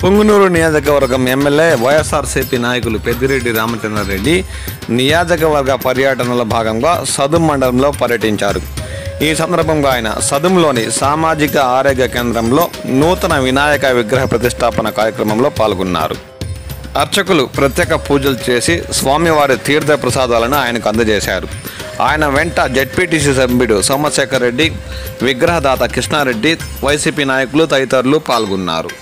పుంగనూరు నియోజకవర్గం ఎమ్మెల్యే వైఎస్ఆర్సీపీ నాయకులు పెద్దిరెడ్డి రామచంద్రారెడ్డి నియోజకవర్గ పర్యటనలో భాగంగా సదుం మండలంలో పర్యటించారు. ఈ సందర్భంగా ఆయన సదుంలోని సామాజిక ఆరోగ్య కేంద్రంలో నూతన వినాయక విగ్రహ ప్రతిష్టాపన కార్యక్రమంలో పాల్గొన్నారు. అర్చకులు ప్రత్యేక పూజలు చేసి స్వామివారి తీర్థ ప్రసాదాలను ఆయనకు అందజేశారు. ఆయన వెంట జెడ్పీటీసీ సభ్యుడు సోమశేఖర్ రెడ్డి, విగ్రహదాత కృష్ణారెడ్డి, వైసీపీ నాయకులు తదితరులు పాల్గొన్నారు.